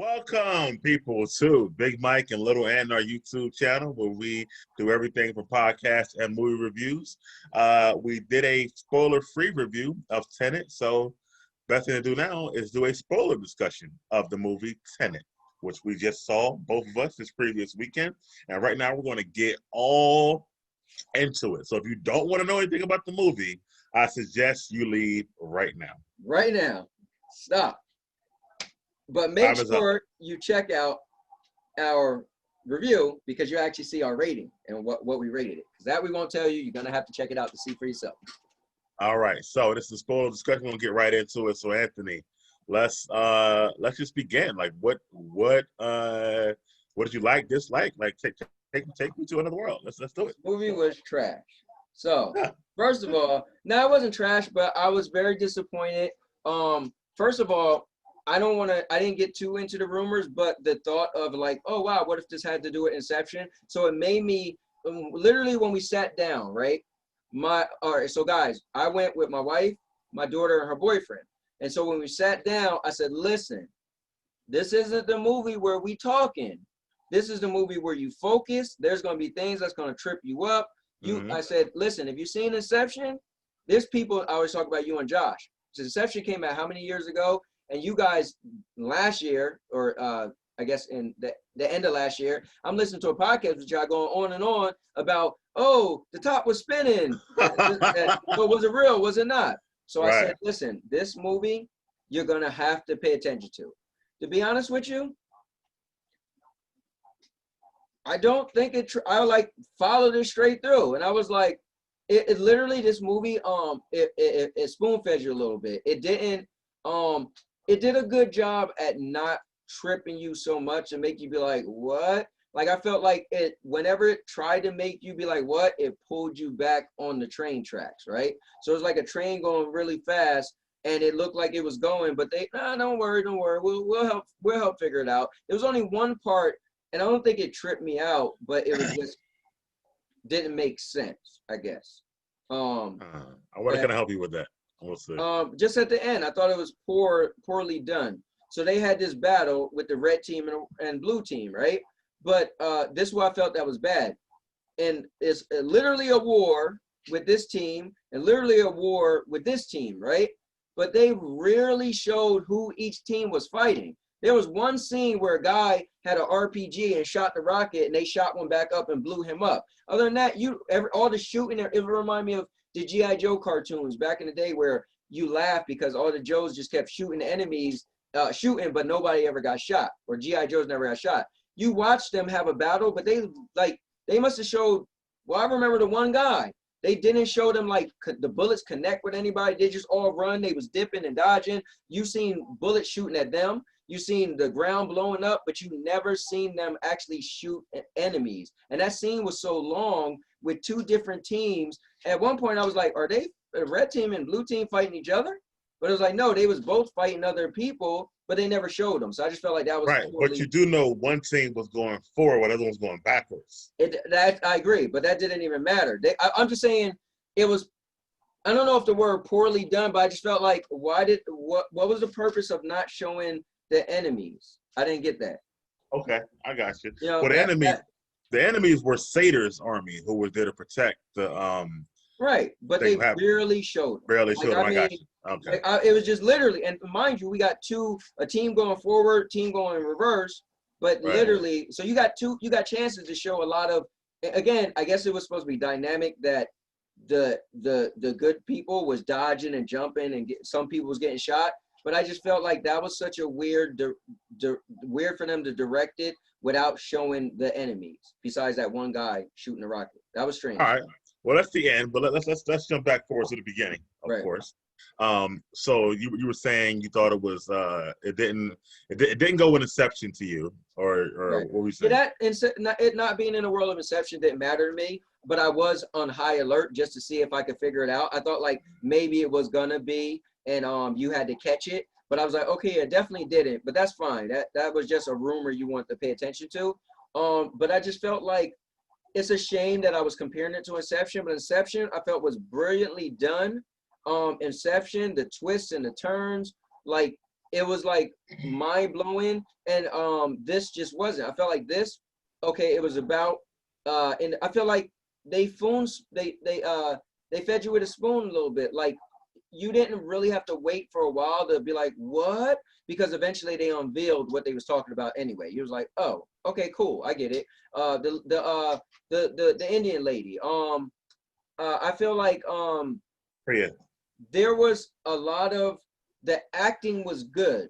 Welcome, people, to Big Mike and Little Ant, our YouTube channel, where we do everything from podcasts and movie reviews. We did a spoiler-free review of Tenet, so best thing to do now is do a spoiler discussion of the movie Tenet, which we just saw, both of us, this previous weekend. And right now, we're going to get all into it. So if you don't want to know anything about the movie, I suggest you leave right now. Right now. Stop. But make sure you check out our review because you actually see our rating and what we rated it. Because that we won't tell you. You're going to have to check it out to see for yourself. All right. So this is a spoiler discussion. We'll get right into it. So Anthony, let's just begin. Like what did you like, dislike? Like take me to another world. Let's do it. The movie was trash. So first of all, no, it wasn't trash, but I was very disappointed. First of all, I didn't get too into the rumors, but the thought of like, oh wow, what if this had to do with Inception? So it made me literally when we sat down, right? All right, so guys, I went with my wife, my daughter, and her boyfriend. And so when we sat down, I said, listen, this isn't the movie where we talking. This is the movie where you focus. There's gonna be things that's gonna trip you up. I said, listen, if you've seen Inception, there's people, I always talk about you and Josh. So Inception came out how many years ago? And you guys last year, or I guess in the end of last year, I'm listening to a podcast with y'all going on and on about, oh, the top was spinning. But was it real? Was it not? So I said, listen, this movie, you're going to have to pay attention to. To be honest with you, I don't think I like followed it straight through. And I was like, it literally, this movie, it spoon-fed you a little bit. It didn't, it did a good job at not tripping you so much and make you be like, what? Like, I felt like whenever it tried to make you be like, what? It pulled you back on the train tracks, right? So it was like a train going really fast and it looked like it was going, but don't worry. We'll help figure it out. There was only one part, and I don't think it tripped me out, but it was just didn't make sense, I guess. I want to kind of help you with that. We'll see. Just at the end, I thought it was poorly done. So they had this battle with the red team and blue team, right? But this is what I felt that was bad. And it's literally a war with this team and literally a war with this team, right? But they rarely showed who each team was fighting. There was one scene where a guy had an RPG and shot the rocket and they shot one back up and blew him up. Other than that, all the shooting, it reminded me of the G.I. Joe cartoons back in the day where you laugh because all the Joes just kept shooting the enemies, but nobody ever got shot, or G.I. Joes never got shot. You watch them have a battle, but they must have showed, well, I remember the one guy. They didn't show them like the bullets connect with anybody. They just all run. They was dipping and dodging. You seen bullets shooting at them. You seen the ground blowing up, but you never seen them actually shoot enemies. And that scene was so long with two different teams. At one point, I was like, are they the red team and blue team fighting each other? But it was like, no, they was both fighting other people, but they never showed them. So I just felt like that was right. But you do know one team was going forward, while the other one was going backwards. That I agree, but that didn't even matter. I'm just saying it was. I don't know if the word poorly done, but I just felt like what was the purpose of not showing the enemies? I didn't get that. Okay, I got you. Well, the enemies were Sator's army who was there to protect the right, but they barely showed them. Barely showed them. I got you. Okay. It was just literally, and mind you, we got a team going forward, team going in reverse, but literally, so you got chances to show a lot of. Again, I guess it was supposed to be dynamic that the good people was dodging and jumping, and some people was getting shot. But I just felt like that was such a weird for them to direct it without showing the enemies. Besides that one guy shooting a rocket, that was strange. All right. Well, that's the end. But let's jump back forward to the beginning, of course. So you were saying you thought it was it didn't go with Inception to you, or what were you saying? It not being in the world of Inception didn't matter to me, but I was on high alert just to see if I could figure it out. I thought like maybe it was gonna be. And you had to catch it, but I was like, okay, it definitely didn't, but that's fine. That was just a rumor you want to pay attention to. But I just felt like it's a shame that I was comparing it to Inception, but Inception I felt was brilliantly done. Inception, the twists and the turns, like it was like mind blowing, and this just wasn't. I felt like this, okay, it was about and I feel like they fed you with a spoon a little bit. Like you didn't really have to wait for a while to be like, what? Because eventually they unveiled what they was talking about anyway. You was like, oh, okay, cool, I get it. The Indian lady. I feel like there was a lot of, the acting was good,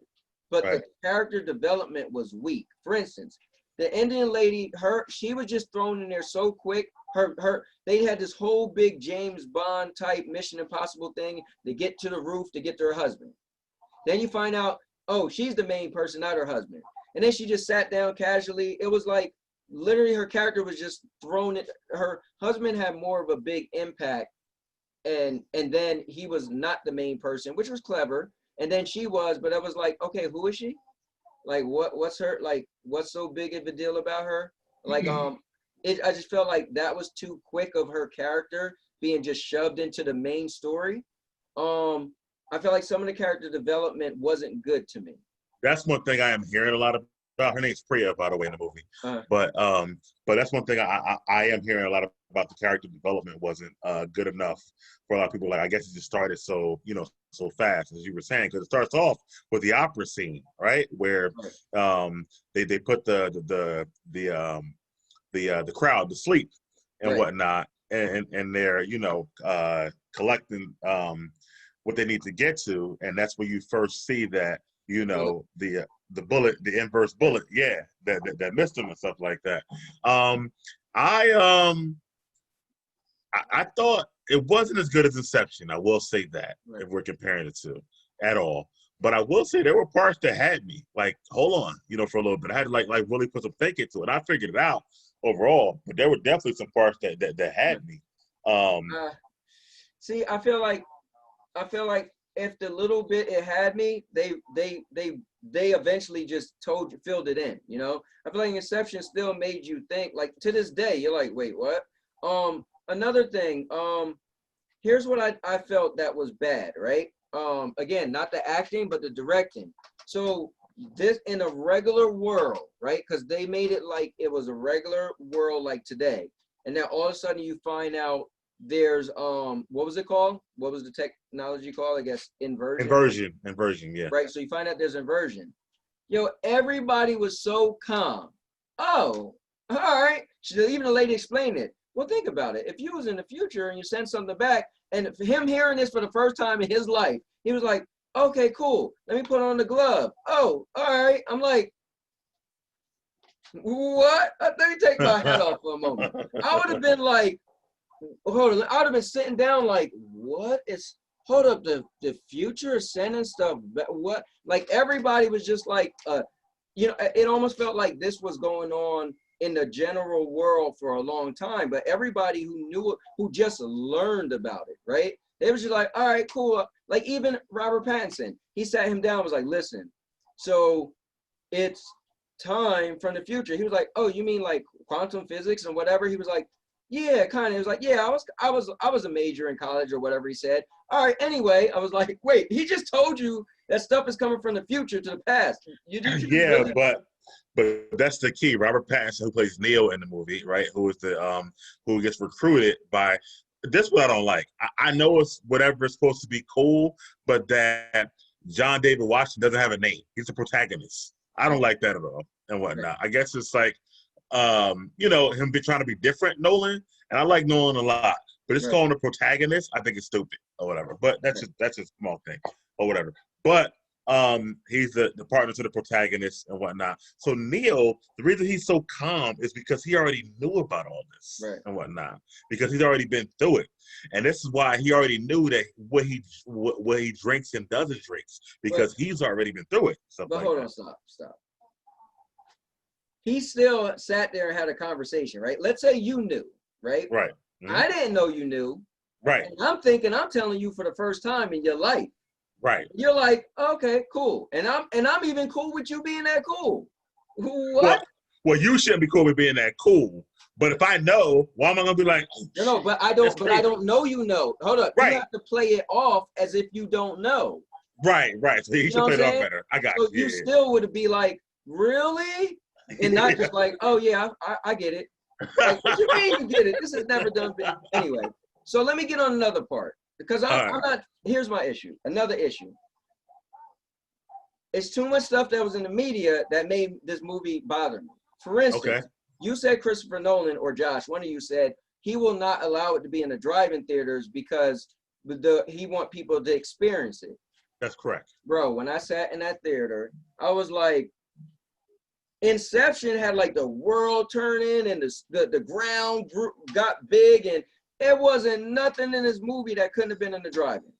but the character development was weak. For instance, the Indian lady, she was just thrown in there so quick. They had this whole big James Bond type Mission Impossible thing to get to the roof to get to her husband. Then you find out, oh, she's the main person, not her husband. And then she just sat down casually. It was like literally her character was just thrown in. Her husband had more of a big impact, and then he was not the main person, which was clever. And then she was, but I was like, okay, who is she? Like, what's her, like, what's so big of a deal about her? Like, I just felt like that was too quick of her character being just shoved into the main story. I feel like some of the character development wasn't good to me. That's one thing I am hearing a lot about. Her name's Priya, by the way, in the movie. But that's one thing I am hearing a lot about. The character development wasn't good enough for a lot of people. Like, I guess it just started so fast, as you were saying, because it starts off with the opera scene, right, where they put the crowd to sleep and whatnot, and they're collecting what they need to get to, and that's where you first see that the bullet, the inverse bullet, that missed him and stuff like that. I thought it wasn't as good as Inception. I will say that, if we're comparing the two at all. But I will say there were parts that had me like, hold on, for a little bit. I had to like really put some thinking to it. I figured it out overall, but there were definitely some parts that had me. See, I feel like if the little bit it had me, they eventually just filled it in. I feel like Inception still made you think. Like to this day, you're like, wait, what? Another thing, here's what I felt that was bad, right? Again, not the acting, but the directing. So this in a regular world, right? Because they made it like it was a regular world like today. And then all of a sudden you find out there's what was it called? What was the technology called? I guess inversion. Inversion, yeah. Right. So you find out there's inversion. Everybody was so calm. Oh, all right. Even the lady explained it. Well, think about it. If you was in the future and you send something back, and him hearing this for the first time in his life, he was like, okay, cool. Let me put on the glove. Oh, all right. I'm like, what? Let me take my hat off for a moment. I would have been like, hold on. I would have been sitting down like, what is, hold up, the future is sending stuff back. What? Like everybody was just like, it almost felt like this was going on in the general world for a long time, but everybody who knew it, who just learned about it, right? They was just like, all right, cool. Like even Robert Pattinson, he sat him down, was like, listen, so it's time from the future. He was like, oh, you mean like quantum physics and whatever? He was like, yeah, kind of. He was like, yeah, I was a major in college or whatever he said. All right, anyway, I was like, wait, he just told you that stuff is coming from the future to the past. Really? But that's the key. Robert Pattinson, who plays Neo in the movie, right? Who is the who gets recruited by. This is what I don't like. I know it's whatever it's supposed to be cool, but that John David Washington doesn't have a name. He's the protagonist. I don't like that at all and whatnot. I guess it's like, him trying to be different, Nolan, and I like Nolan a lot. But it's calling the protagonist, I think it's stupid or whatever. But that's a small thing or whatever. But he's the partner to the protagonist and whatnot. So Neo, the reason he's so calm is because he already knew about all this and whatnot, because he's already been through it, and this is why he already knew that what he drinks and doesn't drinks, because he's already been through it. But hold on, stop. He still sat there and had a conversation, right? Let's say you knew, right? Right. Mm-hmm. I didn't know you knew. Right. And I'm thinking I'm telling you for the first time in your life. Right. You're like, okay, cool. And I'm even cool with you being that cool. What? Well, you shouldn't be cool with being that cool. But if I know, why am I gonna be like, oh, no, but I don't know you know. Hold up. Right. You have to play it off as if you don't know. Right. So he You should know what play I'm it off saying? better. I got So you. you Yeah. still would be like, really? And not just like, oh yeah, I get it. Like, what you mean you get it? This is never done. Anyway, so let me get on another part because I'm not. Here's my issue. Another issue. It's too much stuff that was in the media that made this movie bother me. For instance, you said Christopher Nolan or Josh, one of you said he will not allow it to be in the drive-in theaters because he want people to experience it. That's correct. Bro, when I sat in that theater, I was like, Inception had like the world turning and the ground got big, and there wasn't nothing in this movie that couldn't have been in the drive-in.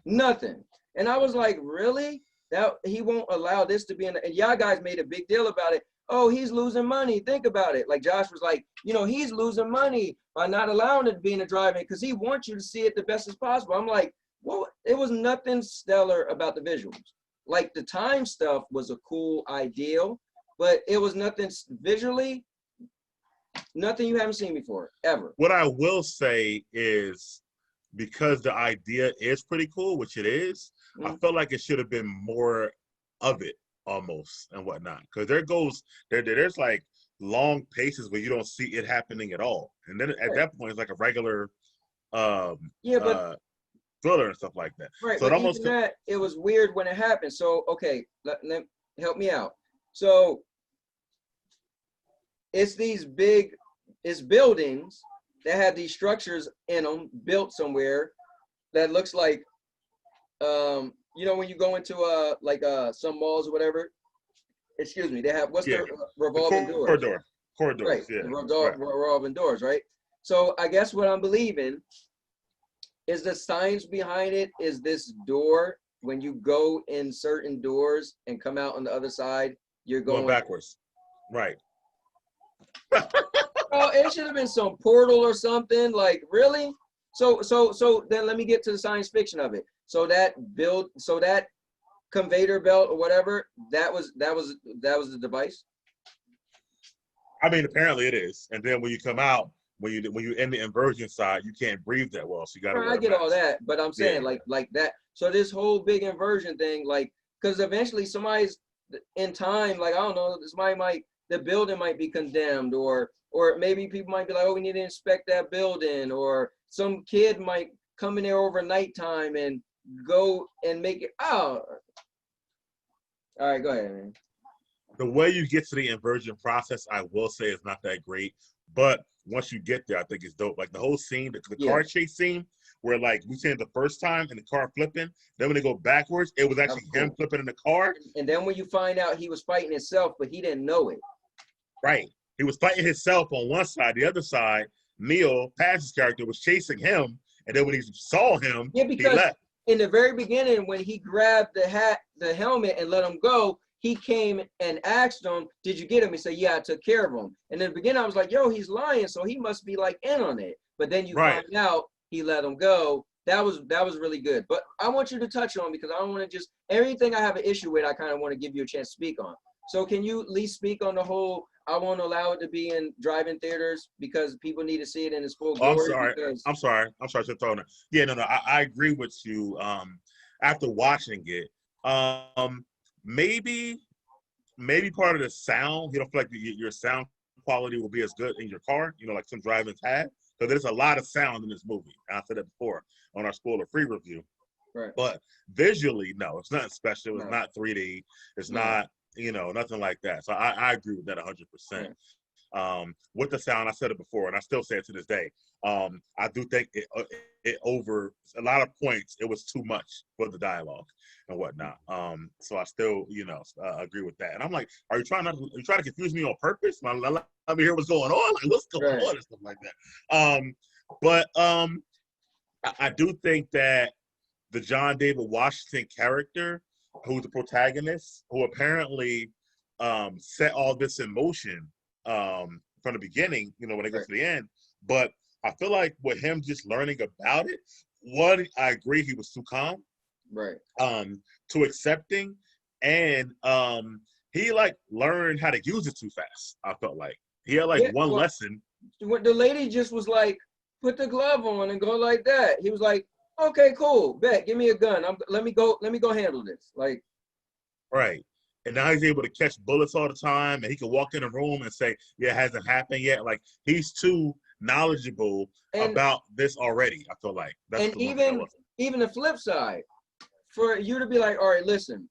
Nothing. And I was like, really? That he won't allow this to be in the, and y'all guys made a big deal about it. Oh, he's losing money. Think about it. Like Josh was like, he's losing money by not allowing it to be in the drive-in because he wants you to see it the best as possible. I'm like, well, it was nothing stellar about the visuals. Like the time stuff was a cool ideal, but it was nothing visually, nothing you haven't seen before, ever. What I will say is, because the idea is pretty cool, which it is, I felt like it should have been more of it almost and whatnot. Because there's like long paces where you don't see it happening at all. And then at that point, it's like a regular thriller and stuff like that. Right, so but even that, it was weird when it happened. So, okay, let help me out. So, it's buildings that have these structures in them built somewhere that looks like, when you go into some malls or whatever, excuse me, they have, the revolving doors? Corridors, right, yeah. Revolving doors, right? So I guess what I'm believing is the science behind it is this door, when you go in certain doors and come out on the other side, you're going backwards. Right. Oh, it should have been some portal or something. Like, really? So then let me get to the science fiction of it. So that conveyor belt or whatever, that was the device. I mean, apparently it is. And then when you come out, when you in the inversion side, you can't breathe that well, so you got to. I get all that, but I'm saying like that. So this whole big inversion thing, like, because eventually somebody's in time, like, I don't know, the building might be condemned, or maybe people might be like, oh, we need to inspect that building, or some kid might come in there over nighttime and go and make it. Oh, all right, go ahead, man. The way you get to the inversion process, I will say, is not that great, but once you get there, I think it's dope. Like the whole scene, the car chase scene, where like we seen it the first time and the car flipping, then when they go backwards, it was actually him flipping in the car. And then when you find out he was fighting himself, but he didn't know it. Right. He was fighting himself on one side. The other side, Neil, Patch's character, was chasing him. And then when he saw him, he left. In the very beginning, when he grabbed the helmet and let him go, he came and asked him, did you get him? He said, yeah, I took care of him. And in the beginning, I was like, yo, he's lying, so he must be like in on it. But then you find out he let him go. That was really good. But I want you to touch on, because I don't want to just, everything I have an issue with, I kind of want to give you a chance to speak on. So can you at least speak on the whole, I won't allow it to be in drive-in theaters because people need to see it in its full glory? I'm sorry. Yeah, no, I agree with you. After watching it, maybe part of the sound, you don't feel like your sound quality will be as good in your car, like some drive-ins have. So there's a lot of sound in this movie. I said that before on our spoiler-free review. Right. But visually, no, it's nothing special. It's not 3D. It's not, nothing like that. So I agree with that 100%. Right. With the sound, I said it before, and I still say it to this day. I do think it over a lot of points. It was too much for the dialogue and whatnot. So I still, agree with that. And I'm like, are you trying to confuse me on purpose? Let me hear what's going on. Like, what's going on and stuff like that. But I do think that the John David Washington character, who's the protagonist, who apparently set all this in motion from the beginning, when they get to the end. But I feel like with him just learning about it, I agree he was too calm. Right. Too accepting. And he learned how to use it too fast, I felt like. He had one lesson. The lady just was like, put the glove on and go like that. He was like, Okay, cool. Bet. Give me a gun. Let me go handle this. Like, Right. And now he's able to catch bullets all the time, and he can walk in a room and say, "Yeah, it hasn't happened yet." Like he's too knowledgeable and about this already. I feel like that's and the one thing I even love. even the flip side, for you to be like, all right, listen,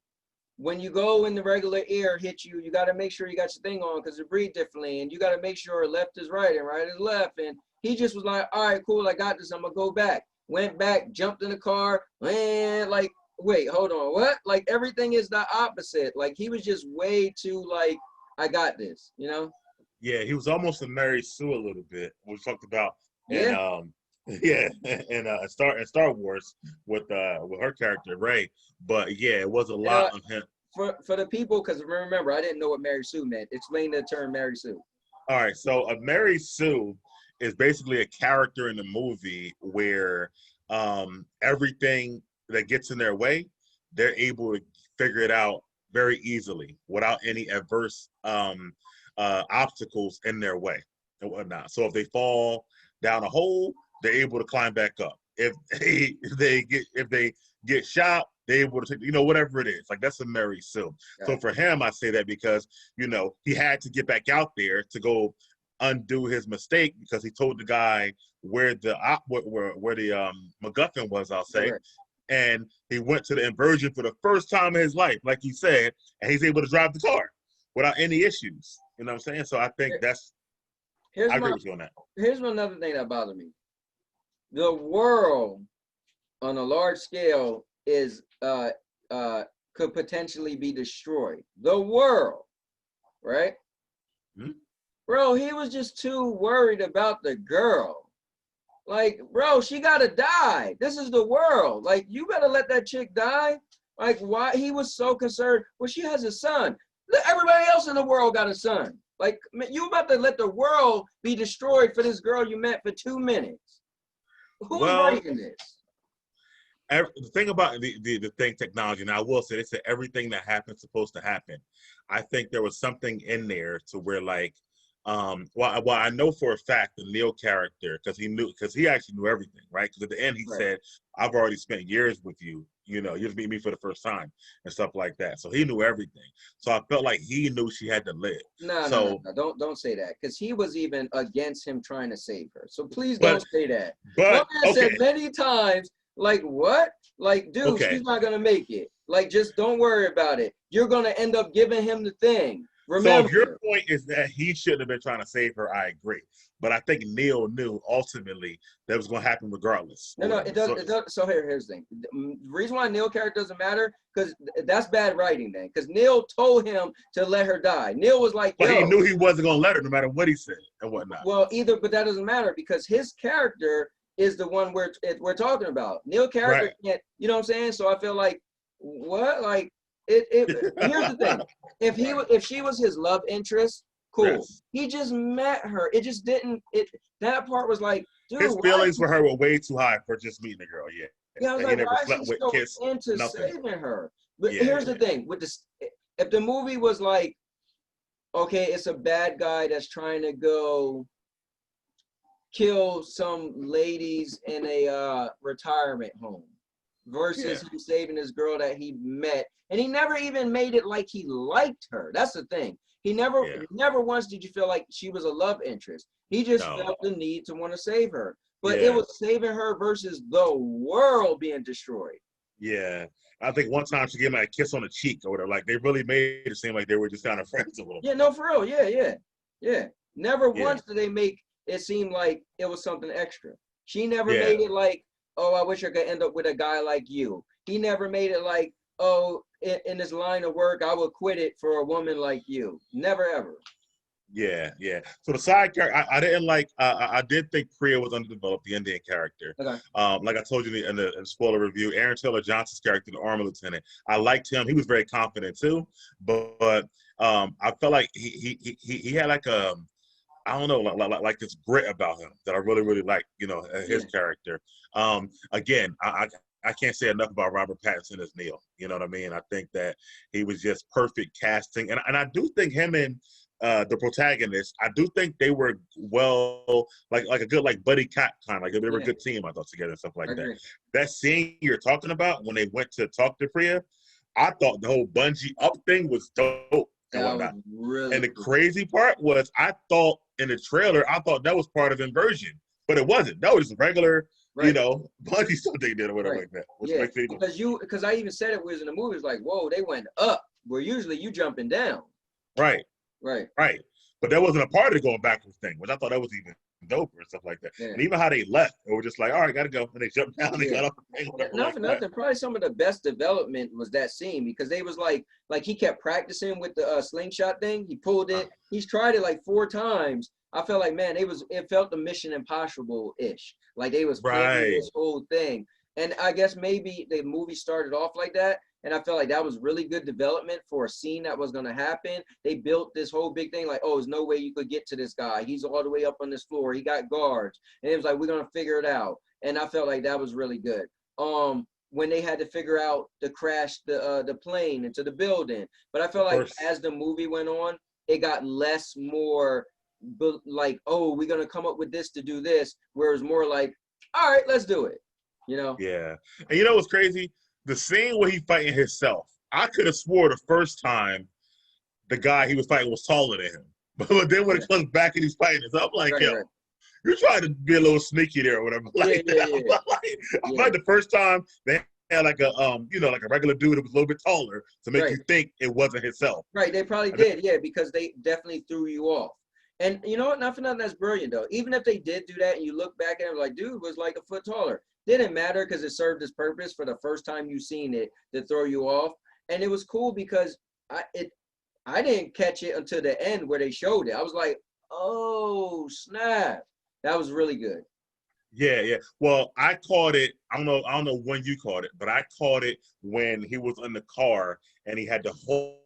when you go in the regular air hit you, you got to make sure you got your thing on because it breathe differently, and you got to make sure left is right and right is left. And he just was like, all right, cool, I got this. I'm gonna go back. Went back, jumped in the car, and like, wait, hold on, what? Like everything is the opposite. Like he was just way too like, I got this, you know? Yeah, he was almost a Mary Sue a little bit. We talked about and Yeah. yeah, and Star Wars with her character Ray. But yeah, it was a And lot of him. for the people, because remember, I didn't know what Mary Sue meant. Explain the term Mary Sue. All right, so a Mary Sue is basically a character in the movie where everything that gets in their way, they're able to figure it out very easily without any adverse obstacles in their way and whatnot. So if they fall down a hole, they're able to climb back up. If they get shot, they're able to take, whatever it is. Like that's a Mary Sue. So for him, I say that because he had to get back out there to go undo his mistake because he told the guy where the MacGuffin was, I'll say. Right. And he went to the inversion for the first time in his life, like he said, and he's able to drive the car without any issues. You know what I'm saying? So I think I agree with you on that. Here's another thing that bothered me. The world on a large scale is could potentially be destroyed. The world, right? Mm-hmm. Bro, he was just too worried about the girl. Like, bro, she gotta die. This is the world. Like, you better let that chick die. Like, why he was so concerned? Well, she has a son. Everybody else in the world got a son. Like, you about to let the world be destroyed for this girl you met for 2 minutes. Who's writing this? The thing about the thing technology, and I will say they said everything that happened supposed to happen. I think there was something in there to where like, well I know for a fact the Neil character because he actually knew everything, right? Because at the end he said, "I've already spent years with you. You just meet me for the first time and stuff like that." So he knew everything. So I felt like he knew she had to live. No. Don't say that because he was even against him trying to save her. So please don't say that. But man said many times, like, what? Like, dude, she's not gonna make it. Like, just don't worry about it. You're gonna end up giving him the thing. Remember. So if your point is that he shouldn't have been trying to save her, I agree. But I think Neil knew ultimately that was going to happen regardless. No, it does. So here's the thing. The reason why Neil character doesn't matter because that's bad writing then. Because Neil told him to let her die. Neil was like, but he knew he wasn't going to let her no matter what he said and whatnot. Well, but that doesn't matter because his character is the one we're talking about. Neil character can't. You know what I'm saying? So I feel like what like it. Here's the thing. If she was his love interest, cool. Yes. He just met her. It just didn't. That part was like, dude. His feelings for her were way too high for just meeting the girl. Yeah. Yeah, I was like, why is he so into saving her? But here's the thing: with this, if the movie was like, okay, it's a bad guy that's trying to go kill some ladies in a retirement home versus him saving this girl that he met, and he never even made it like he liked her. That's the thing. He never once did you feel like she was a love interest. He just felt the need to want to save her. But it was saving her versus the world being destroyed. Yeah. I think one time she gave him a kiss on the cheek or whatever. Like they really made it seem like they were just kind of friends a little bit. Yeah, no, for real. Yeah. Never once did they make it seem like it was something extra. She never made it like, oh, I wish I could end up with a guy like you. He never made it like, oh, in this line of work, I would quit it for a woman like you. Never, ever. Yeah. So the side character, I didn't like. I did think Priya was underdeveloped, the Indian character. Okay. Like I told you in the spoiler review, Aaron Taylor Johnson's character, the Army Lieutenant, I liked him. He was very confident too, but I felt like he had like a, I don't know, like this grit about him that I really liked. His character. Again, I can't say enough about Robert Pattinson as Neil. You know what I mean? I think that he was just perfect casting, and I do think him and the protagonists, I do think they were well, like a good like buddy cop kind of like they were a good team. I thought together and stuff like that. That scene you're talking about when they went to talk to Priya, I thought the whole bungee up thing was dope and whatnot. Really and the crazy part was, I thought in the trailer, I thought that was part of Inversion, but it wasn't. That was just regular, you know, bungee stuff they did or whatever like that. Which makes me because I even said it was in the movie. It's like, whoa, they went up where usually you jumping down. Right. But that wasn't a part of the going backwards thing, which I thought that was even doper and stuff like that. And even how they left, they were just like, all right, gotta go. And they jumped down and they got off the thing. Not for nothing, probably some of the best development was that scene, because they was like he kept practicing with the slingshot thing. He pulled it. He's tried it like 4 times. I felt like, man, it felt the Mission Impossible-ish. Like they was planning this whole thing. And I guess maybe the movie started off like that. And I felt like that was really good development for a scene that was going to happen. They built this whole big thing like, oh, there's no way you could get to this guy. He's all the way up on this floor. He got guards. And it was like, we're going to figure it out. And I felt like that was really good. When they had to figure out to crash the plane into the building. But I felt like as the movie went on, it got more like, oh, we're going to come up with this to do this. Whereas more like, all right, let's do it. You know? Yeah. And you know what's crazy? The scene where he fighting himself, I could have swore the first time the guy he was fighting was taller than him. But then when it comes back and he's fighting himself, I'm like, yo, you're trying to be a little sneaky there or whatever. Like that. I like the first time they had like a like a regular dude that was a little bit taller to make you think it wasn't himself. Right, they probably did, because they definitely threw you off. And you know what? Not for nothing, that's brilliant though. Even if they did do that and you look back at it like, dude was like a foot taller. Didn't matter because it served its purpose for the first time you seen it to throw you off. And it was cool because I didn't catch it until the end where they showed it. I was like, oh snap. That was really good. Yeah. Well, I caught it. I don't know when you caught it, but I caught it when he was in the car and he had the hole.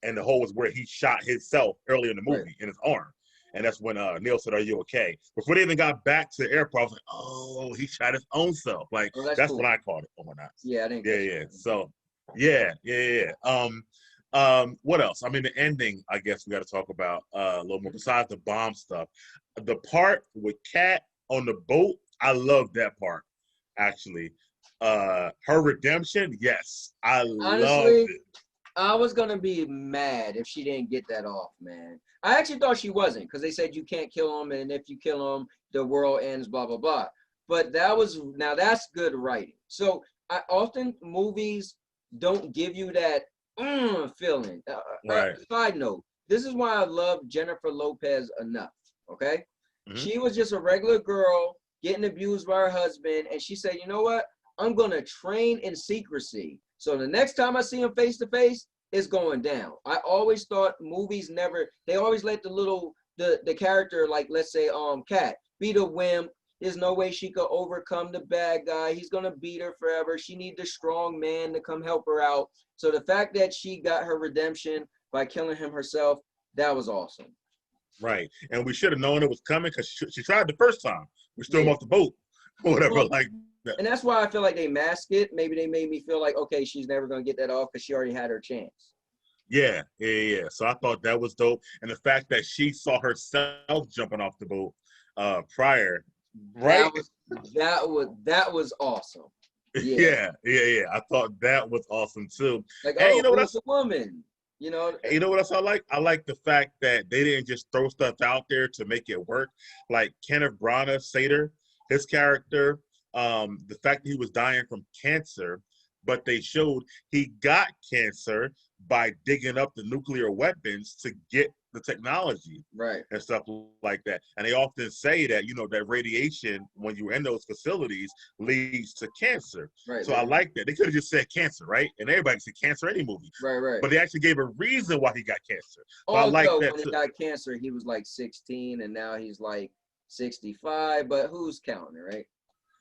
And the hole was where he shot himself earlier in the movie in his arm. And that's when Neil said, are you okay? Before they even got back to the airport, I was like, oh, he shot his own self. Like, that's cool. When I caught it. Oh, my God. Yeah, I didn't So, yeah. What else? I mean, the ending, I guess we got to talk about a little more. Besides the bomb stuff, the part with Kat on the boat, I love that part, actually. Her redemption, yes. Honestly, loved it. I was going to be mad if she didn't get that off, man. I actually thought she wasn't, because they said you can't kill him, and if you kill him, the world ends, blah, blah, blah. But now that's good writing. So movies don't give you that feeling. Side note, this is why I love Jennifer Lopez enough, okay? Mm-hmm. She was just a regular girl getting abused by her husband, and she said, you know what? I'm going to train in secrecy. So the next time I see him face to face, it's going down. I always thought movies they always let the character, like let's say Kat, be the wimp. There's no way she could overcome the bad guy. He's gonna beat her forever. She needs a strong man to come help her out. So the fact that she got her redemption by killing him herself, that was awesome. Right, and we should have known it was coming because she tried the first time. We threw him off the boat or whatever, like that. And that's why I feel like they masked it. Maybe they made me feel like, okay, she's never going to get that off because she already had her chance. Yeah. So I thought that was dope. And the fact that she saw herself jumping off the boat prior, right? That was awesome. Yeah. I thought that was awesome too. Like, and you know what else? A woman. You know what else I like? I like the fact that they didn't just throw stuff out there to make it work. Like Kenneth Branagh, Sater, his character, the fact that he was dying from cancer, but they showed he got cancer by digging up the nuclear weapons to get the technology, and stuff like that. And they often say that, that radiation, when you're in those facilities, leads to cancer. So I like that. They could have just said cancer, right? And everybody said cancer in any movie. Right. But they actually gave a reason why he got cancer. So I like that. When he got cancer, he was like 16, and now he's like 65. But who's counting, right?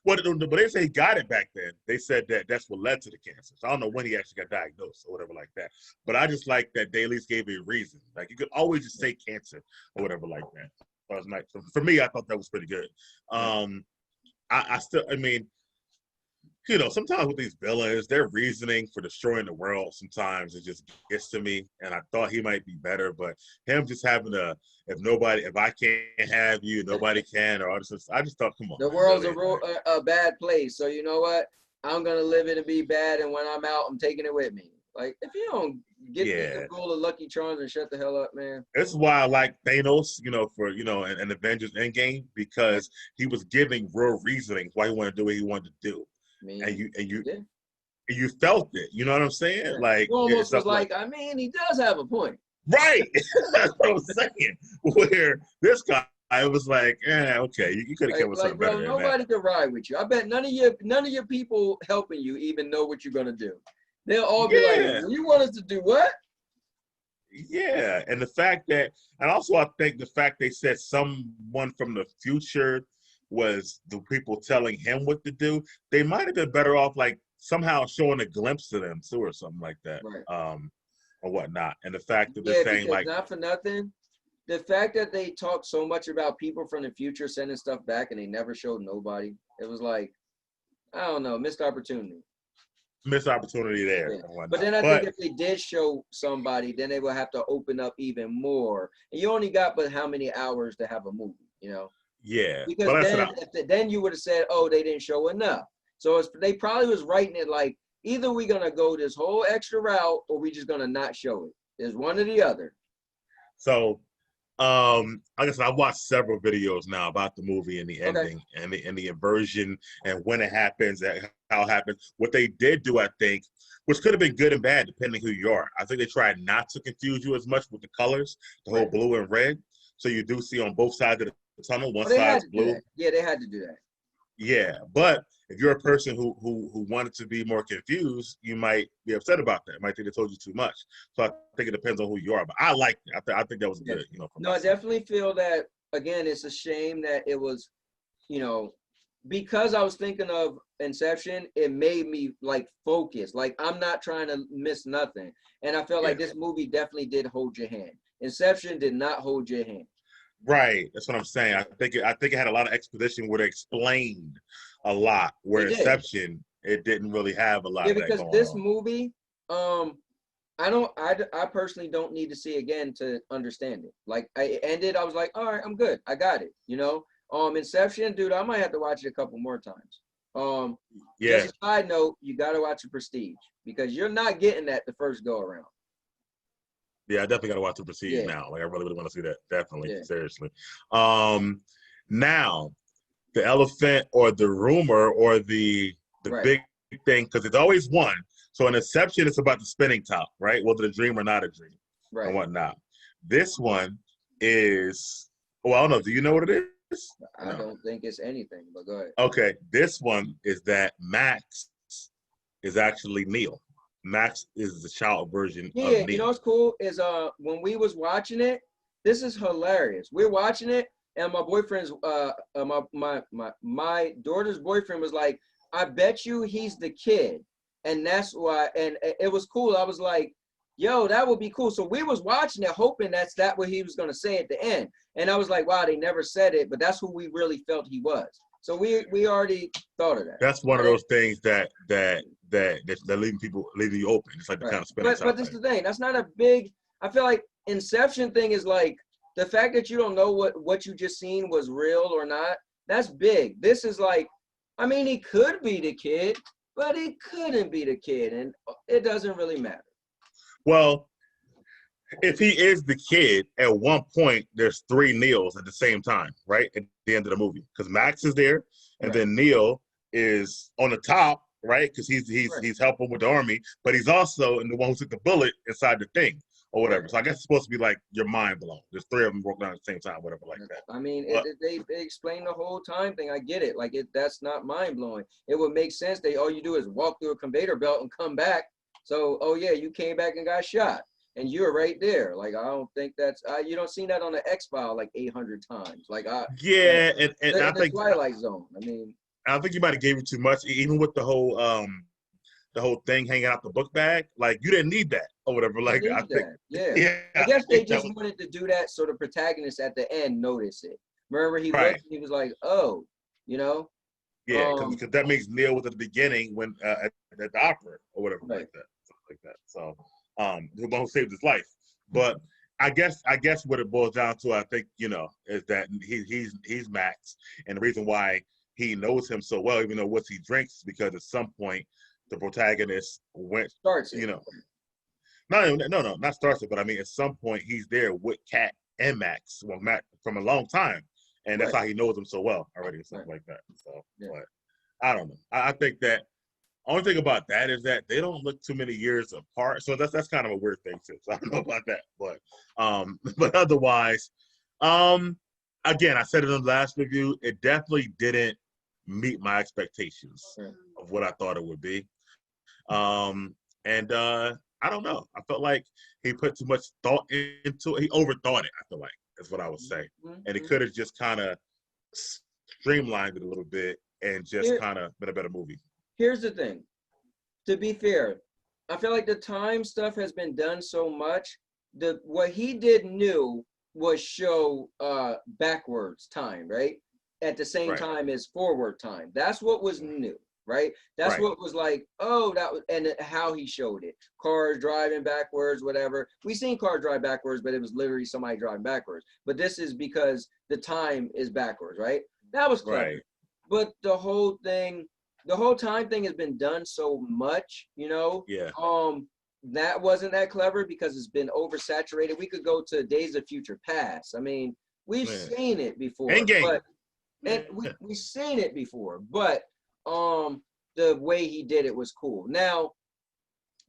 But they say he got it back then. They said that that's what led to the cancer. So I don't know when he actually got diagnosed or whatever like that. But I just like that they at least gave a reason. Like, you could always just say cancer or whatever like that. That was nice. So for me, I thought that was pretty good. I mean, you know, sometimes with these villains, their reasoning for destroying the world sometimes it just gets to me. And I thought he might be better, but him just having if I can't have you, nobody can, or all this, I just thought, come on, The man, world's really? a bad place. So you know what? I'm gonna live it and be bad, and when I'm out, I'm taking it with me. Like, if you don't get the Yeah. bowl of Lucky Charms and shut the hell up, man. This is why I like Thanos, you know, for an Avengers Endgame, because he was giving real reasoning why he wanted to do what he wanted to do, I mean, and yeah. you felt it. You know what I'm saying? Yeah. Like You almost it's was up like, I mean, he does have a point. right. That's what I'm saying. Where this guy, I was like, okay, you could have come with Like, something bro, better than that. nobody can ride with you. I bet none of your people helping you even know what you're gonna do. They'll all be like, Yeah. you want us to do what? Yeah, and the fact that, and also I think the fact they said someone from the future was the people telling him what to do, they might have been better off like somehow showing a glimpse of them too, or something like that, Right. or whatnot. And the fact that they're Yeah, saying because like, not for nothing, the fact that they talk so much about people from the future sending stuff back and they never showed nobody, it was like, I don't know, missed opportunity. missed opportunity there Yeah. and whatnot. But then I think if they did show somebody, then they will have to open up even more. And you only got but how many hours to have a movie, you know? yeah, Because but then you would have said, oh, they didn't show enough. So they probably was writing it like, either we're gonna go this whole extra route or we just gonna not show it. There's one or the other. so like I said, I've watched several videos now about the movie and the ending and the inversion and when it happens and how it happens. What they did do, I think, which could have been good and bad depending who you are. I think they tried not to confuse you as much with the colors, the whole blue and red. So you do see on both sides of the tunnel, one side's blue. Yeah, they had to do that. Yeah, but if you're a person who wanted to be more confused, you might be upset about that. You might think they told you too much. So I think it depends on who you are. But I like it. I think that was good. You know. No, I definitely feel that. Again, it's a shame that it was, you know, because I was thinking of Inception. It made me like focus. Like I'm not trying to miss nothing. And I felt like this movie definitely did hold your hand. Inception did not hold your hand. Right, that's what I'm saying. I think it had a lot of exposition where they explained a lot. Where Inception, it didn't really have a lot of that going on. Because this movie, I personally don't need to see again to understand it. Like I ended, I was like, all right, I'm good, I got it. You know, Inception, dude, I might have to watch it a couple more times. Just a side note, you got to watch The Prestige because you're not getting that the first go around. Yeah, I definitely got to watch The Prestige now. Like, I really, really want to see that. Definitely, seriously. Now, the elephant or the rumor or the big thing, because it's always one. So in Inception, it's about the spinning top, right? Whether a dream or not a dream, and whatnot. This one is, well, I don't know. Do you know what it is? I don't think it's anything, but go ahead. Okay, this one is that Max is actually Neo. Max is the child version of Neo. You know what's cool is when we was watching it, this is hilarious. We're watching it, and my boyfriend's my daughter's boyfriend was like, I bet you he's the kid. And that's why, and it was cool. I was like, yo, that would be cool. So we was watching it, hoping that's what he was gonna say at the end. And I was like, wow, they never said it, but that's who we really felt he was. So we already thought of that. That's one of those things that leaving you open. It's like the kind of spinning. But this is the thing. That's not a big. I feel like Inception thing is like the fact that you don't know what you just seen was real or not. That's big. This is like, I mean, he could be the kid, but he couldn't be the kid, and it doesn't really matter. Well, if he is the kid, at one point there's 3 Neos at the same time, right? At the end of the movie, because Max is there, and then Neo is on the top, right? Because he's helping with the army, but he's also in the one who took the bullet inside the thing or whatever. So I guess it's supposed to be like your mind blown. There's 3 of them broke down at the same time, whatever, like that. I mean, they explain the whole time thing. I get it. Like that's not mind blowing. It would make sense. All you do is walk through a conveyor belt and come back. So, oh yeah, you came back and got shot. And you're right there. Like, I don't think that's you don't see that on the X-File like 800 times. Like and I think Twilight Zone. I mean, I think you might have gave it too much, even with the whole thing hanging out the book bag. Like, you didn't need that or whatever. Like, I think, I guess they just wanted to do that so the protagonist at the end notice it. Remember, he looked and he was like, oh, you know. Yeah, because that makes Neil was at the beginning when at the opera or whatever Right. like that, something like that. So, the one who saved his life. But I guess what it boils down to, I think, is that he's Max, and the reason why he knows him so well, even though what he drinks, is because at some point the protagonist Starts it. Not starts it, but I mean at some point he's there with Cat and Max, well, Max from a long time, and that's how he knows him so well already, or something like that. So, but I don't know. I think that only thing about that is that they don't look too many years apart, so that's kind of a weird thing too. So I don't know about that, but but otherwise, again, I said it in the last review, it definitely didn't meet my expectations of what I thought it would be. I don't know. I felt like he put too much thought into it. He overthought it, I feel like, is what I would say. And he could have just kind of streamlined it a little bit and just kind of been a better movie. Here's the thing. To be fair, I feel like the time stuff has been done so much. What he did new was show backwards time, right? At the same time as forward time. That's what was new. Right, that's what was like. Oh, that was, and how he showed it. Cars driving backwards, whatever. We seen cars drive backwards, but it was literally somebody driving backwards. But this is because the time is backwards, right? That was clever. Right. But the whole time thing has been done so much, Yeah. That wasn't that clever because it's been oversaturated. We could go to Days of Future Past. I mean, we've seen it before. Endgame. And we've seen it before, but the way he did it was cool. Now,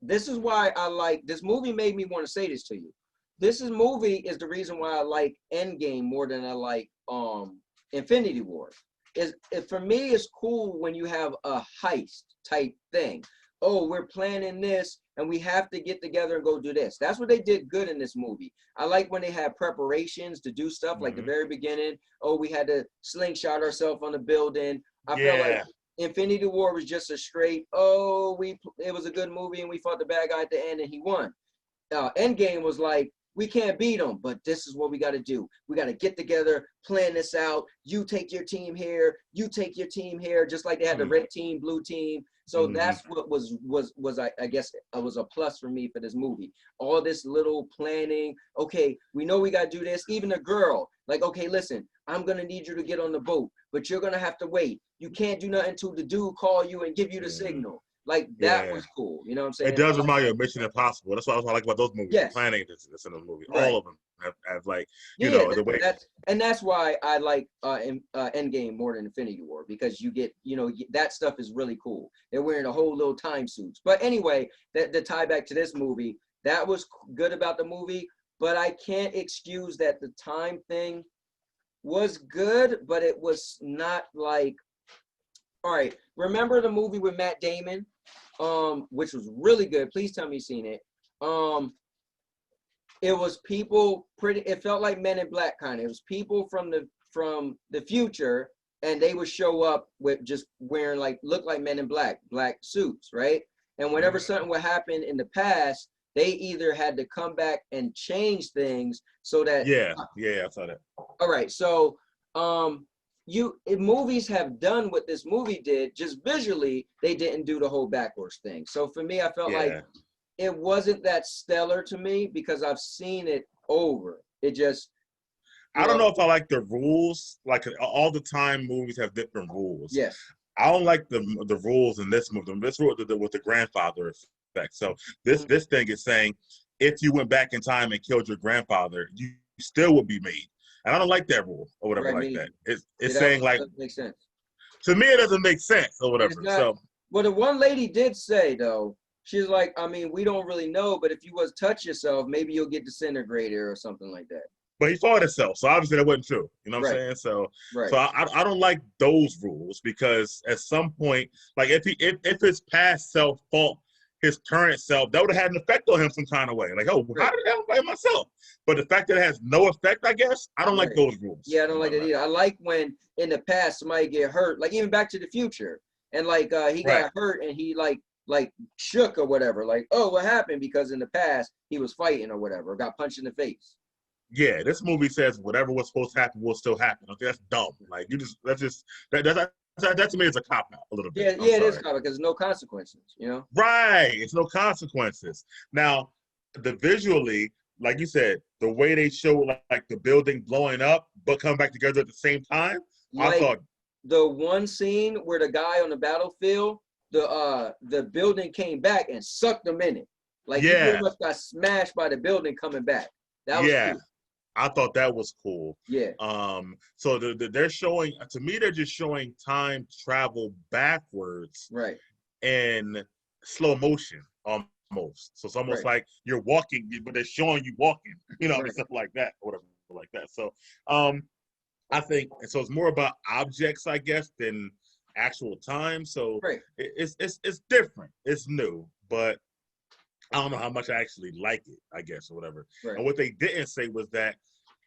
this is why I like this movie. Made me want to say this to you. This movie is the reason why I like Endgame more than I like Infinity War. For me, it's cool when you have a heist type thing. Oh, we're planning this and we have to get together and go do this. That's what they did good in this movie. I like when they had preparations to do stuff, like the very beginning. Oh, we had to slingshot ourselves on the building. I felt like Infinity War was just a straight, it was a good movie and we fought the bad guy at the end and he won. Endgame was like, we can't beat him, but this is what we got to do. We got to get together, plan this out. You take your team here, you take your team here, just like they had the red team, blue team. So that's what was I guess it was a plus for me for this movie. All this little planning. Okay, we know we got to do this. Even a girl, like, okay, listen, I'm going to need you to get on the boat, but you're going to have to wait. You can't do nothing until the dude call you and give you the signal. Like, that was cool. You know what I'm saying? It does remind you of Mission Impossible. That's what I like about those movies. Yes. Planning this in the movie. All of them have like, the way. That's why I like Endgame more than Infinity War, because you get, that stuff is really cool. They're wearing a whole little time suits. But anyway, the tie back to this movie, that was good about the movie, but I can't excuse that the time thing was good, but it was not like, all right, remember the movie with Matt Damon, which was really good. Please tell me you've seen it. It was people it felt like Men in Black kind of. It was people from the future, and they would show up with just wearing look like Men in Black suits, right? And whenever something would happen in the past, they either had to come back and change things so that I saw that. All right, so movies have done what this movie did, just visually they didn't do the whole backwards thing. So for me, I felt like it wasn't that stellar to me because I've seen it over. It just I don't know if I like the rules. Like, all the time movies have different rules. Yes. I don't like the rules in this movie. This rule with the grandfather effect. So this thing is saying if you went back in time and killed your grandfather, you still would be made. And I don't like that rule or whatever that. It's saying like, doesn't make sense. To me, it doesn't make sense or whatever. Well, the one lady did say though, she's like, I mean, we don't really know, but if you was touch yourself, maybe you'll get disintegrated or something like that. But he fought himself, so obviously that wasn't true. You know what I'm saying? So I don't like those rules, because at some point, like if his past self fought his current self, that would have had an effect on him some kind of way. Like, how did I fight myself? But the fact that it has no effect, I guess, I don't like those rules. Yeah, I don't like that either. I like when in the past somebody get hurt, like even Back to the Future, and he got hurt and he like shook or whatever. Like, oh, what happened? Because in the past he was fighting or whatever, or got punched in the face. Yeah, this movie says whatever was supposed to happen will still happen. Okay, that's dumb. Like, that's that to me is a cop out a little bit. Yeah, yeah, it is cop out because no consequences, you know. Right, it's no consequences. Now, the visually, like you said, the way they show like the building blowing up but coming back together at the same time, I Like thought the one scene where the guy on the battlefield, the building came back and sucked him in it. Like he pretty yeah, much got smashed by the building coming back. That was yeah. cool. I thought that was cool. Yeah. So they're showing, to me, they're just showing time travel backwards Right. in slow motion almost. So it's almost Right. like you're walking, but they're showing you walking, Right. stuff like that, or whatever like that. So I think, and so it's more about objects, I guess, than actual time. So Right. it's different. It's new, but I don't know how much I actually like it, I guess, or whatever. Right. And what they didn't say was that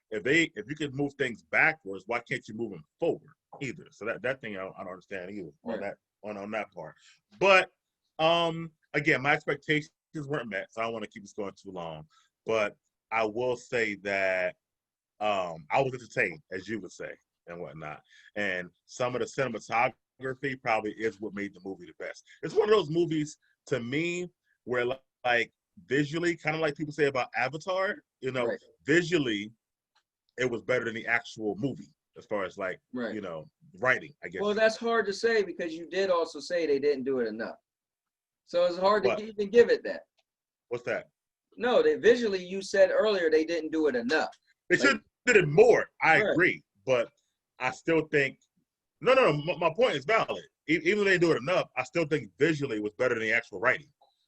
if you could move things backwards, why can't you move them forward either? So that thing I don't understand either on Right. that on that part. But again, my expectations weren't met, so I don't want to keep this going too long. But I will say that I was entertained, as you would say, and whatnot. And some of the cinematography probably is what made the movie the best. It's one of those movies to me where like visually, kind of like people say about Avatar, Right. visually it was better than the actual movie as far as like, Right. writing, I guess. Well, that's hard to say because you did also say they didn't do it enough. So it's hard to What? even give it that. What's that? No, they visually you said earlier they didn't do it enough. They should have did it more. I agree, but I still think no. My point is valid. Even though they do it enough, I still think visually it was better than the actual writing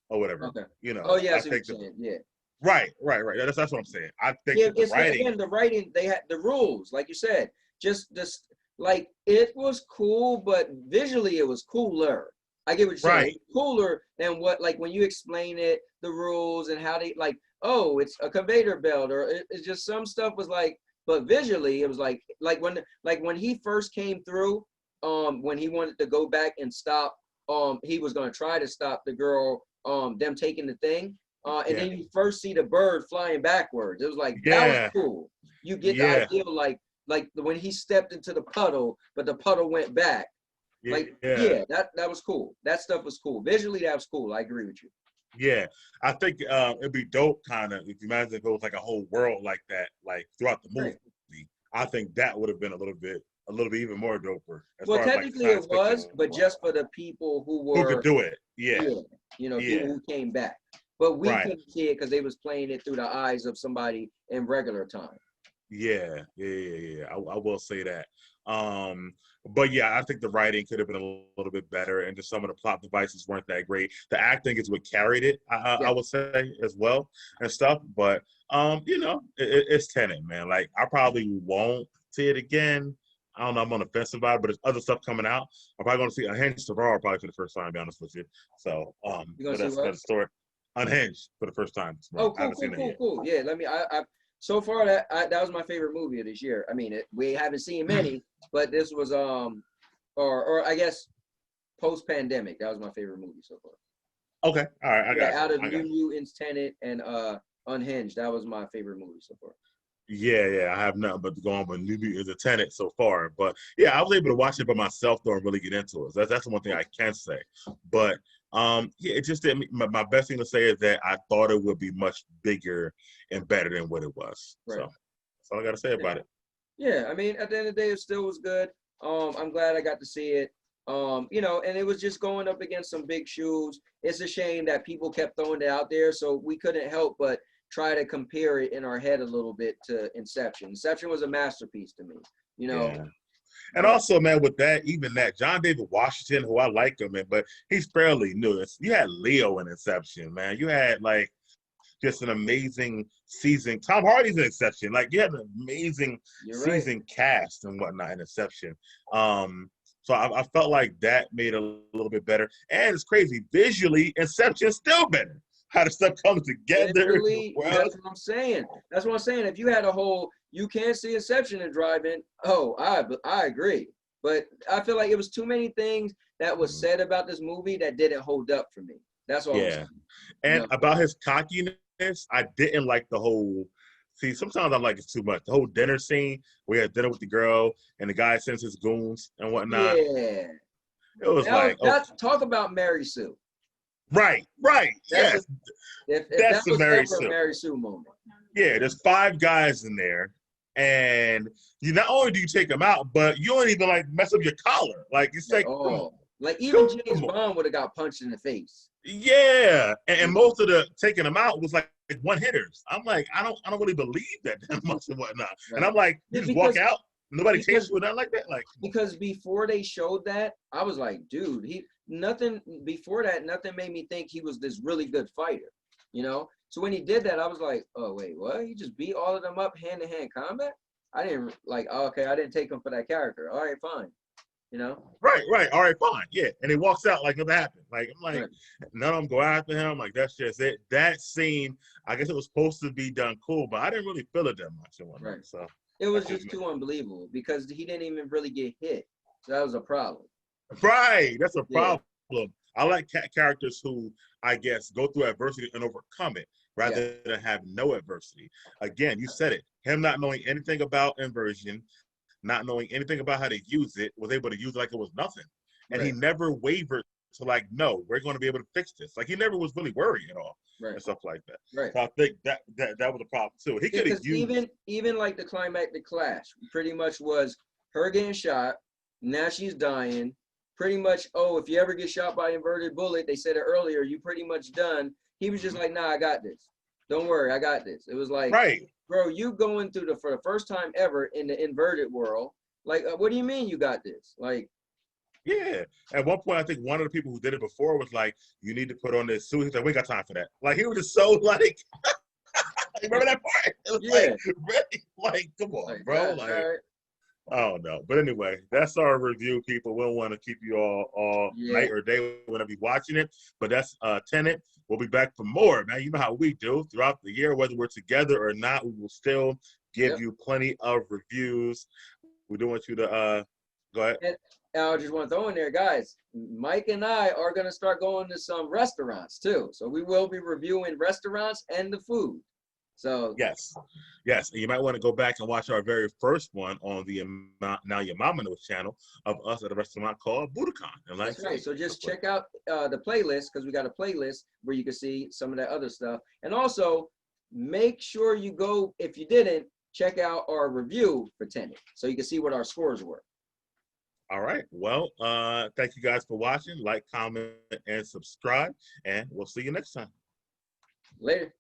or whatever. Okay. Oh yeah, I think saying. Yeah. Right. That's what I'm saying. I think Yeah, that the writing. again the writing. They had the rules, like you said. Just this, like it was cool, but visually it was cooler. I get what you're saying. Right. It's cooler than what, like when you explain it, the rules and how they like. Oh, it's a conveyor belt, or it's just some stuff was like. But visually, it was like when he first came through, when he wanted to go back and stop, he was gonna try to stop the girl, them taking the thing, and then you first see the bird flying backwards. It was like that was cool. You get the idea, like when he stepped into the puddle, but the puddle went back. That was cool. That stuff was cool. Visually, that was cool. I agree with you. Yeah, I think it'd be dope, kind of, if you imagine if it was like a whole world like that, like throughout the movie. Right. I think that would have been a little bit even more doper. Well, technically it was, but just for the people who could do it. Yeah. People who came back. But we couldn't see it because they was playing it through the eyes of somebody in regular time. Yeah. I will say that. But yeah, I think the writing could have been a little bit better, and just some of the plot devices weren't that great. The acting is what carried it, I would say, as well, and stuff. But it's Tenet, man. Like I probably won't see it again. I don't know. I'm on the fence about it, but there's other stuff coming out. I'm probably going to see Unhinged tomorrow, probably for the first time. To be honest with you. So that's the story. Unhinged for the first time tomorrow. Oh, cool. Yeah, let me. I so far that was my favorite movie of this year. I mean, we haven't seen many, but this was or I guess post pandemic, that was my favorite movie so far. Okay, all right, I got out of New Mutants, Tenet, and Unhinged, that was my favorite movie so far. Yeah, I have nothing but to go on with New Mutants and Tenet so far. But yeah, I was able to watch it by myself though and really get into it. So that's the one thing I can say. But it just didn't. My best thing to say is that I thought it would be much bigger and better than what it was. Right. So that's all I got to say about it. Yeah, I mean, at the end of the day, it still was good. I'm glad I got to see it. And it was just going up against some big shoes. It's a shame that people kept throwing it out there, so we couldn't help but try to compare it in our head a little bit to Inception. Inception was a masterpiece to me, Yeah. And also, man, with that, even that, John David Washington, who I like him, but he's fairly new. You had Leo in Inception, man. You had, like, just an amazing season. Tom Hardy's in Inception. Like, you had an amazing season cast and whatnot in Inception. So I felt like that made it a little bit better. And it's crazy. Visually, Inception's still better. How the stuff comes together. That's what I'm saying. If you had a whole, you can't see Inception and drive in. Oh, I agree. But I feel like it was too many things that was said about this movie that didn't hold up for me. That's all I'm saying. And about his cockiness, I didn't like the whole See, sometimes I'm like, it's too much. The whole dinner scene, we had dinner with the girl, and the guy sends his goons and whatnot. Yeah. It was That like, oh, talk about Mary Sue. right, That's yes, if that's that the was Mary ever a Sue. Mary Sue moment. Yeah, there's 5 guys in there, and you not only do you take them out, but you don't even like mess up your collar. Like you say, Oh, like even come James on. Bond would have got punched in the face. Yeah, and most of the taking them out was like one hitters. I'm like, I don't really believe that much and whatnot. Right. And I'm like, you just walk out, nobody chase you or nothing like that. Like, because before they showed that, I was like, dude, nothing before that, nothing made me think he was this really good fighter, you know. So when he did that, I was like, oh wait, what? He just beat all of them up hand-to-hand combat? I didn't like. Oh, okay, I didn't take him for that character. All right, fine. You know? right. All right, fine. Yeah. And he walks out like nothing happened. Like, I'm like, none of them go after him. Like, that's just it. That scene, I guess it was supposed to be done cool, but I didn't really feel it that much and whatnot. Right. So it was just too unbelievable because he didn't even really get hit. So that was a problem. Right. That's a problem. I like characters who, I guess, go through adversity and overcome it rather than have no adversity. Again, you said it. Him not knowing anything about inversion, not knowing anything about how to use it, was able to use it like it was nothing. And he never wavered to like, no, we're going to be able to fix this. Like he never was really worried at all and stuff like that. Right. So I think that was a problem too. He could have used even like the climactic clash pretty much was her getting shot. Now she's dying. Pretty much, oh, if you ever get shot by inverted bullet, they said it earlier, you pretty much done. He was just like, nah, I got this. Don't worry, I got this. It was like, bro, you going through for the first time ever in the inverted world. Like, what do you mean you got this? Like, yeah. At one point, I think one of the people who did it before was like, you need to put on this suit. He's like, we got time for that. Like, he was just so like, remember that part? It was like, really? Like, come on, bro. Like, I don't know. But anyway, that's our review, people. We don't want to keep you all night or day whenever you're watching it. But that's Tenet. We'll be back for more, man. You know how we do throughout the year, whether we're together or not, we will still give you plenty of reviews. We do want you to go ahead. And I just want to throw in there, guys, Mike and I are going to start going to some restaurants too. So we will be reviewing restaurants and the food. So yes, and you might want to go back and watch our very first one on the Now Your Mama Knows channel of us at a restaurant called Budokan. That's right. So just check out the playlist because we got a playlist where you can see some of that other stuff. And also make sure you go, if you didn't, check out our review for Tenet so you can see what our scores were. All right. Well, thank you guys for watching. Like, comment, and subscribe, and we'll see you next time. Later.